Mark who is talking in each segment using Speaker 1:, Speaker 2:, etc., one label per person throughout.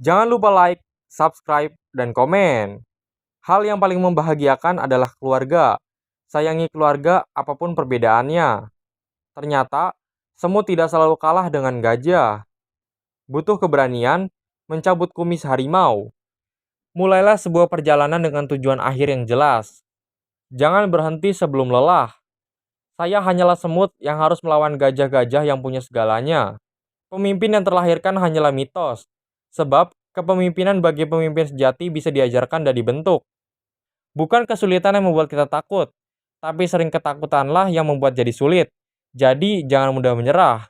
Speaker 1: Jangan lupa like, subscribe, dan komen. Hal yang paling membahagiakan adalah keluarga. Sayangi keluarga apapun perbedaannya. Ternyata, semut tidak selalu kalah dengan gajah. Butuh keberanian mencabut kumis harimau. Mulailah sebuah perjalanan dengan tujuan akhir yang jelas. Jangan berhenti sebelum lelah. Saya hanyalah semut yang harus melawan gajah-gajah yang punya segalanya. Pemimpin yang terlahirkan hanyalah mitos, sebab kepemimpinan bagi pemimpin sejati bisa diajarkan dan dibentuk. Bukan kesulitan yang membuat kita takut, tapi sering ketakutanlah yang membuat jadi sulit. Jadi, jangan mudah menyerah.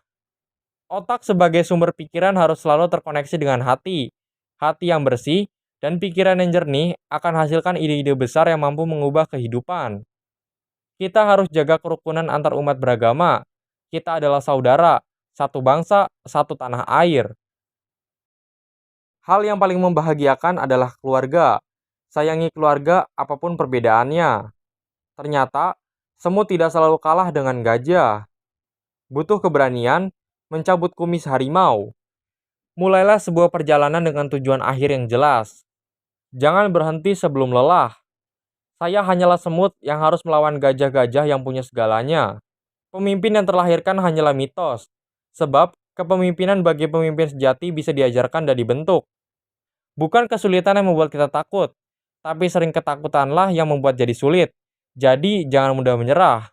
Speaker 1: Otak sebagai sumber pikiran harus selalu terkoneksi dengan hati. Hati yang bersih dan pikiran yang jernih akan hasilkan ide-ide besar yang mampu mengubah kehidupan. Kita harus jaga kerukunan antar umat beragama. Kita adalah saudara, satu bangsa, satu tanah air. Hal yang paling membahagiakan adalah keluarga. Sayangi keluarga apapun perbedaannya. Ternyata, semut tidak selalu kalah dengan gajah. Butuh keberanian mencabut kumis harimau. Mulailah sebuah perjalanan dengan tujuan akhir yang jelas. Jangan berhenti sebelum lelah. Saya hanyalah semut yang harus melawan gajah-gajah yang punya segalanya. Pemimpin yang terlahirkan hanyalah mitos, sebab kepemimpinan bagi pemimpin sejati bisa diajarkan dan dibentuk. Bukan kesulitan yang membuat kita takut, tapi sering ketakutanlah yang membuat jadi sulit. Jadi, jangan mudah menyerah.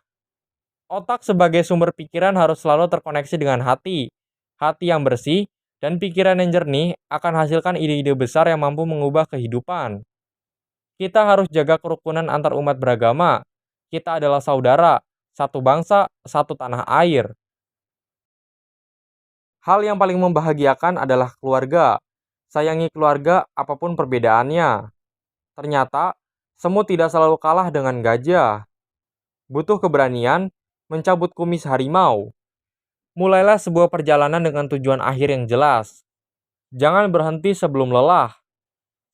Speaker 1: Otak sebagai sumber pikiran harus selalu terkoneksi dengan hati. Hati yang bersih dan pikiran yang jernih akan hasilkan ide-ide besar yang mampu mengubah kehidupan. Kita harus jaga kerukunan antar umat beragama. Kita adalah saudara, satu bangsa, satu tanah air. Hal yang paling membahagiakan adalah keluarga. Sayangi keluarga apapun perbedaannya. Ternyata, semut tidak selalu kalah dengan gajah. Butuh keberanian mencabut kumis harimau. Mulailah sebuah perjalanan dengan tujuan akhir yang jelas. Jangan berhenti sebelum lelah.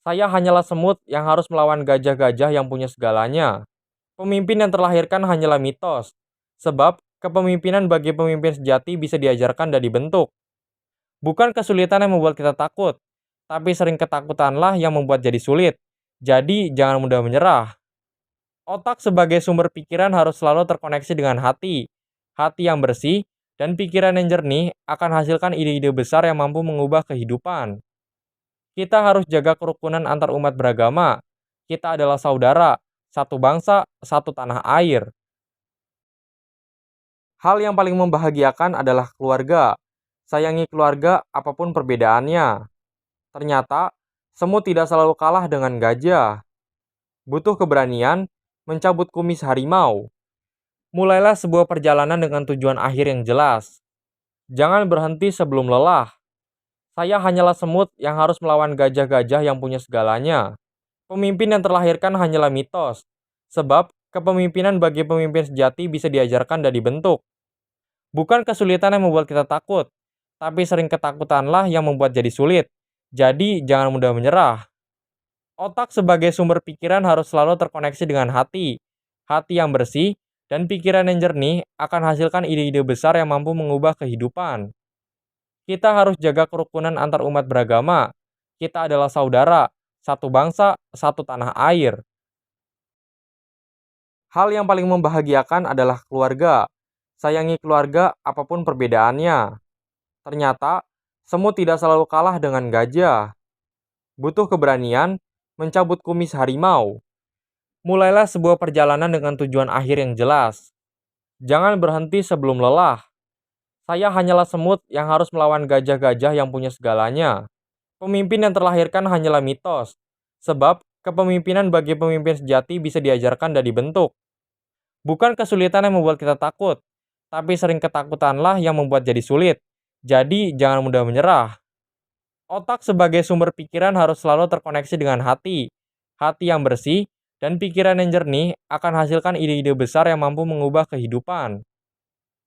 Speaker 1: Saya hanyalah semut yang harus melawan gajah-gajah yang punya segalanya. Pemimpin yang terlahirkan hanyalah mitos, sebab kepemimpinan bagi pemimpin sejati bisa diajarkan dan dibentuk. Bukan kesulitan yang membuat kita takut, tapi sering ketakutanlah yang membuat jadi sulit. Jadi, jangan mudah menyerah. Otak sebagai sumber pikiran harus selalu terkoneksi dengan hati. Hati yang bersih dan pikiran yang jernih akan hasilkan ide-ide besar yang mampu mengubah kehidupan. Kita harus jaga kerukunan antar umat beragama. Kita adalah saudara, satu bangsa, satu tanah air. Hal yang paling membahagiakan adalah keluarga. Sayangi keluarga apapun perbedaannya. Ternyata, semut tidak selalu kalah dengan gajah. Butuh keberanian mencabut kumis harimau. Mulailah sebuah perjalanan dengan tujuan akhir yang jelas. Jangan berhenti sebelum lelah. Saya hanyalah semut yang harus melawan gajah-gajah yang punya segalanya. Pemimpin yang terlahirkan hanyalah mitos, sebab kepemimpinan bagi pemimpin sejati bisa diajarkan dan dibentuk. Bukan kesulitan yang membuat kita takut, tapi sering ketakutanlah yang membuat jadi sulit. Jadi, jangan mudah menyerah. Otak sebagai sumber pikiran harus selalu terkoneksi dengan hati. Hati yang bersih dan pikiran yang jernih akan hasilkan ide-ide besar yang mampu mengubah kehidupan. Kita harus jaga kerukunan antar umat beragama. Kita adalah saudara, satu bangsa, satu tanah air. Hal yang paling membahagiakan adalah keluarga. Sayangi keluarga apapun perbedaannya. Ternyata, semut tidak selalu kalah dengan gajah. Butuh keberanian mencabut kumis harimau. Mulailah sebuah perjalanan dengan tujuan akhir yang jelas. Jangan berhenti sebelum lelah. Saya hanyalah semut yang harus melawan gajah-gajah yang punya segalanya. Pemimpin yang terlahirkan hanyalah mitos, sebab kepemimpinan bagi pemimpin sejati bisa diajarkan dan dibentuk. Bukan kesulitan yang membuat kita takut, tapi sering ketakutanlah yang membuat jadi sulit. Jadi, jangan mudah menyerah. Otak sebagai sumber pikiran harus selalu terkoneksi dengan hati. Hati yang bersih dan pikiran yang jernih akan hasilkan ide-ide besar yang mampu mengubah kehidupan.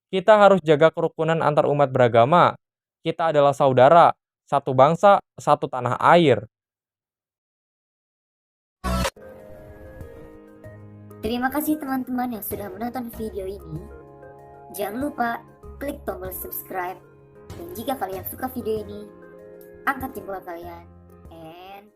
Speaker 1: Kita harus jaga kerukunan antar umat beragama. Kita adalah saudara, satu bangsa, satu tanah air.
Speaker 2: Terima kasih teman-teman yang sudah menonton video ini. Jangan lupa klik tombol subscribe. Dan jika kalian suka video ini, angkat jempol kalian and